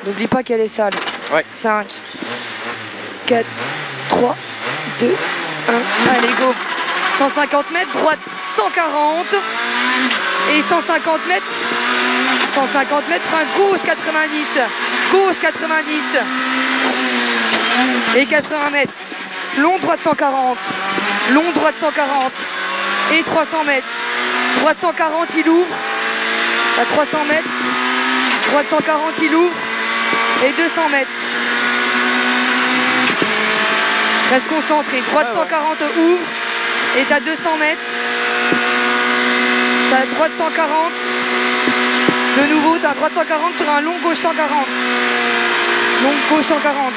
N'oublie pas qu'elle est sale. Ouais. 5, 4, 3, 2, 1. Allez, go. 150 mètres, droite 140. Et 150 mètres. 150 mètres, frein gauche 90. Gauche 90. Et 80 mètres. Long droite 140. Long droite 140. Et 300 mètres. Droite 140, il ouvre. À 300 mètres. Droite 140, il ouvre. Et 200 mètres. Reste concentré. Droite 140 ouvre. Et t'as 200 mètres. T'as droite 140. De nouveau, t'as droite 140 sur un long gauche 140. Long gauche 140.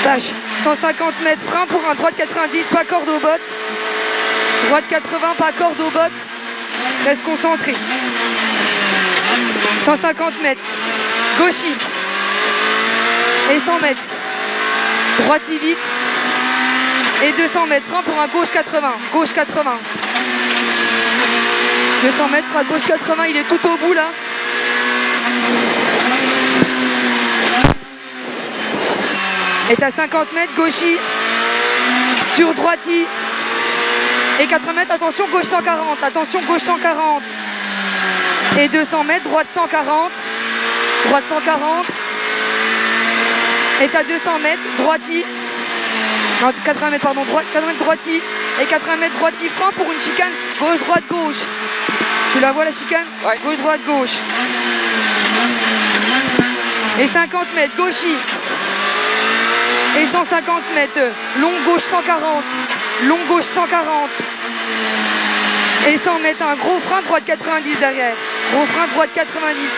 Tâche. 150 mètres frein pour un droite 90, pas corde aux bottes. Droite 80, pas corde aux bottes. Reste concentré. 150 mètres. Gauchy. Et 100 mètres. Droiti vite. Et 200 mètres. Frein pour un gauche 80. Gauche 80. 200 mètres, frein gauche 80. Il est tout au bout là. Et t'as 50 mètres. Gauchy. Sur droiti. Et 80 mètres, attention, gauche 140, attention, gauche 140. Et 200 mètres, droite 140, droite 140. Et t'as 200 mètres, droiti. Non, 80 mètres, pardon, 80 mètres, droiti. Et 80 mètres, droiti, frein pour une chicane, gauche, droite, gauche. Tu la vois la chicane? Ouais. Gauche, droite, gauche. Et 50 mètres, gauchy. Et 150 mètres, long gauche 140. Long gauche 140. Et 100 mètres, un gros frein, droite 90 derrière. Gros frein, droite 90.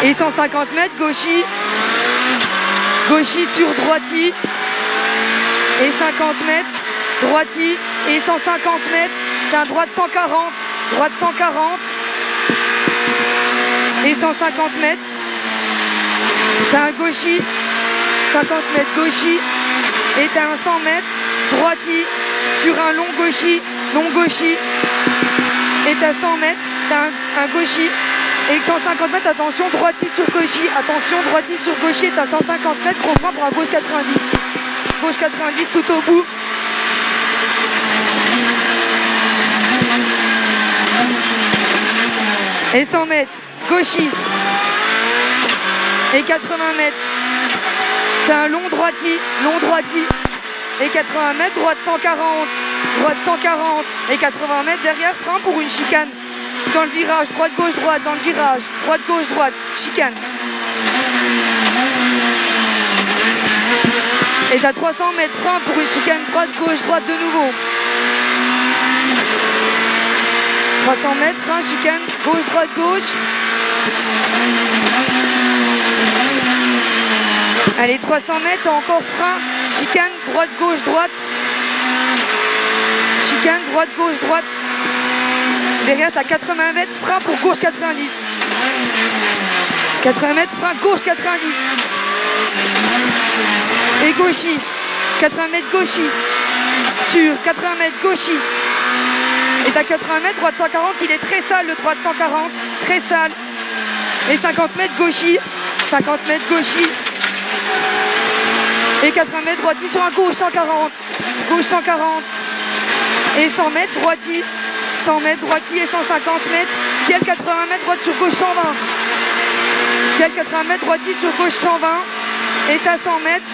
Et 150 mètres, gauchy. Gauchy sur droiti. Et 50 mètres, droiti. Et 150 mètres, t'as un droite 140. Droite 140. Et 150 mètres, t'as un gauchy. 50 mètres gauchy. Et t'as un 100 mètres, droiti. Sur un long gauchy. Long gauchy. Et t'as 100 mètres, t'as un gauchy. Et 150 mètres, attention, droiti sur gauchy. Attention, droiti sur gauchy. Et t'as 150 mètres, gros frein pour un gauche 90. Gauche 90 tout au bout. Et 100 mètres, gauchy. Et 80 mètres, t'as un long droiti. Et 80 mètres, droite 140. Droite 140. Et 80 mètres derrière, frein pour une chicane. Dans le virage, droite, gauche, droite, dans le virage. Droite, gauche, droite, chicane. Et t'as 300 mètres, frein pour une chicane, droite, gauche, droite de nouveau. 300 mètres, frein, chicane, gauche, droite, gauche. Allez, 300 mètres, encore frein, chicane, droite, gauche, droite. Chicane, droite, gauche, droite. Derrière, t'as 80 mètres, frein pour gauche 90. 80 mètres, frein, gauche 90. Et gauchy. 80 mètres, gauchy. Sur 80 mètres, gauchy. Et t'as 80 mètres, droite 140, il est très sale le droite 140. Très sale. Et 50 mètres, gauchy. 50 mètres, gauchy. Et 80 mètres, droiti sur un gauche 140. Gauche 140. Et 100 mètres, droiti. 100 mètres, droiti et 150 mètres. Ciel 80 mètres, droite sur gauche 120. Ciel 80 mètres, droiti sur gauche 120. Et t'as 100 mètres.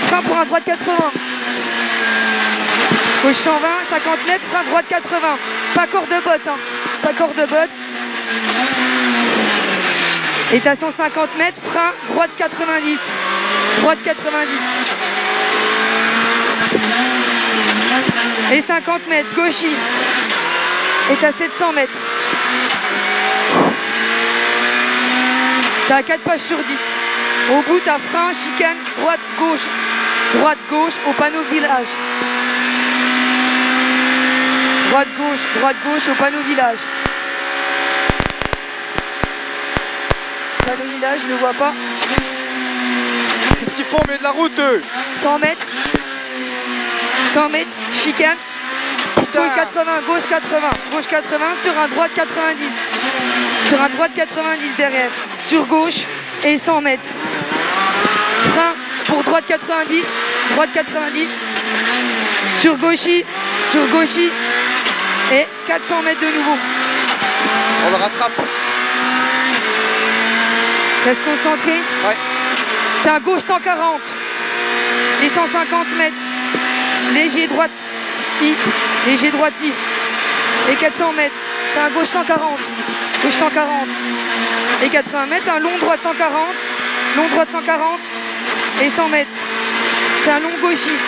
Frein pour un droite 80. Gauche 120, 50 mètres, frein droite 80. Pas corde de botte, hein. Pas corde de botte. Et t'as 150 mètres, frein droite 90. Droite 90. Et 50 mètres, gauchy. Et t'as 700 mètres. T'as 4 pages sur 10. Au bout, t'as frein, chicane, droite, gauche. Droite, gauche, au panneau village. Droite, gauche, au panneau village. Panneau village, je ne le vois pas. Qu'est-ce qu'ils font au milieu de la route, eux? 100 mètres. 100 mètres, chicane. putain. Gauche 80, gauche 80, gauche 80 sur un droite 90. Sur un droite 90 derrière. Sur gauche et 100 mètres. Frein pour droite 90, droite 90. Sur gauchis et 400 mètres de nouveau. On le rattrape. Reste concentré. Ouais. C'est un gauche 140 et 150 mètres. Léger droite I, léger droite I et 400 mètres. C'est un gauche 140, gauche 140 et 80 mètres. Un long droite 140, long droite 140 et 100 mètres. C'est un long gauchis.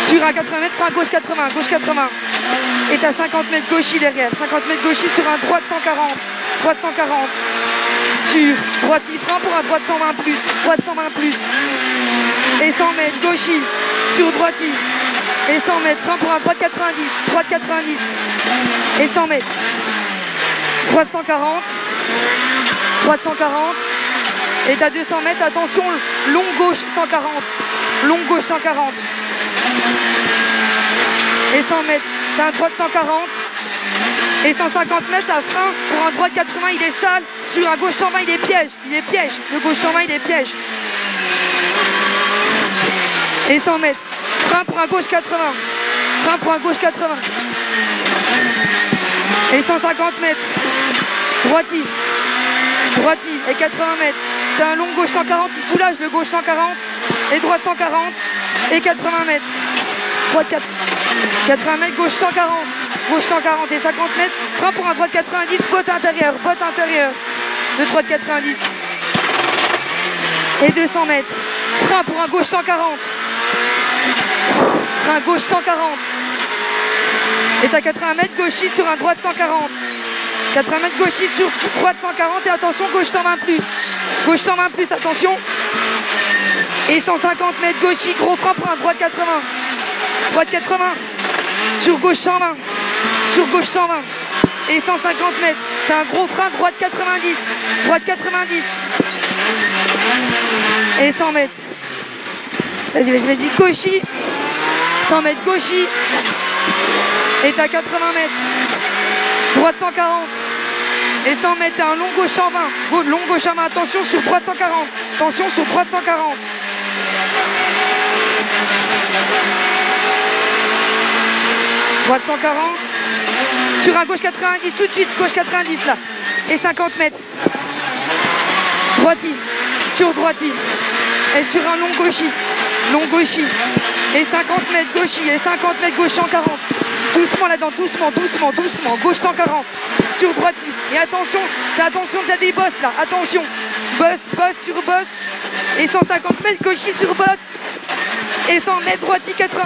Sur un 80 mètres, frein gauche 80, gauche 80. Et t'as 50 mètres gauchis derrière. 50 mètres gauchis sur un droite 140, droite 140. Sur droite I, frein pour un droite 120 plus, droite 120 plus. Et 100 mètres gauchis sur droite I. Et 100 mètres, frein pour un droite 90, droite 90. Et 100 mètres. Droite 140, droite 140. Et t'as 200 mètres, attention, long gauche 140, long gauche 140. Et 100 mètres, t'as un droite 140. Et 150 mètres à frein pour un droite 80, il est sale. Sur un gauche 120, il est piège. Le gauche 120, il est piège. Et 100 mètres, frein pour un gauche 80. Frein pour un gauche 80. Et 150 mètres, droite I et 80 mètres. T'as un long gauche 140, il soulage le gauche 140 et droite 140 et 80 mètres. Droite 80 mètres, gauche 140 et 50 mètres. Frein pour un droite 90, botte intérieure de droite 90. Et 200 mètres. Frein pour un gauche 140. Frein gauche 140. Et t'as 80 mètres gauchis sur un droite 140. 80 mètres gauchis sur droite 140 et attention gauche 120 plus. Gauche 120 plus, attention. Et 150 mètres gauchis, gros frein pour un droite 80. Droite 80. Sur gauche 120. Sur gauche 120. Et 150 mètres. T'as un gros frein droite 90. Droite 90. Et 100 mètres. Vas-y, gauchis. 100 mètres gauchis. Et t'as 80 mètres. Droite 140. Et 100 mètres, t'as un long gauche 120. Long gauche 120, attention sur droite 140. Attention sur droite 140. Droite 140. Sur un gauche 90, tout de suite, gauche 90 là. Et 50 mètres. Droite I. Sur droite I. Et sur un long gauchis. Long gauchis. Et 50 mètres gauchis. Et 50 mètres gauche 140. Doucement là-dedans, doucement. Gauche 140. Sur droite I. Et attention, t'as des bosses là. Attention. Bosse sur bosse. Et 150 mètres gauchis sur bosse. Et 100 mètres droite I 80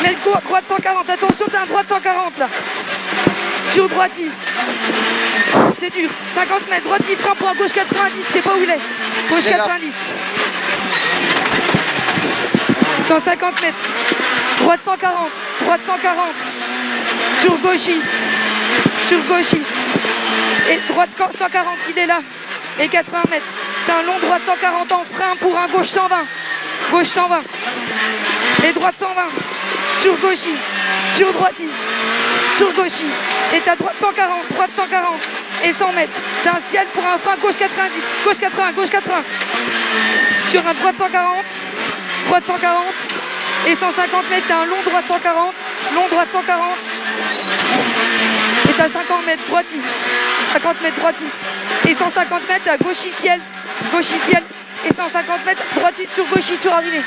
mètres droite 140. Attention, t'as un droite 140 là. Sur droite I. C'est dur. 50 mètres droite I, frein pour un gauche 90. Je sais pas où il est. Gauche 90. 150 mètres. Droite 140. Droite 140. Sur gauchis. Et droite 140, il est là. Et 80 mètres. T'as un long droite 140 en frein pour un gauche 120. Gauche 120. Et droite 120. Sur gauchis. Sur droite I. Sur gauchis. Et t'as droite 140. Droite 140. Et 100 mètres. T'as un ciel pour un frein gauche 90. Gauche 80. Sur un droite 140. Droite 140. Et 150 mètres, t'as un long droite 140. Long droite 140. Et t'as 50 mètres droite I. 50 mètres droite I. Et 150 mètres, t'as gauchis ciel. Et 150 mètres droite I sur gauchis sur arrivée.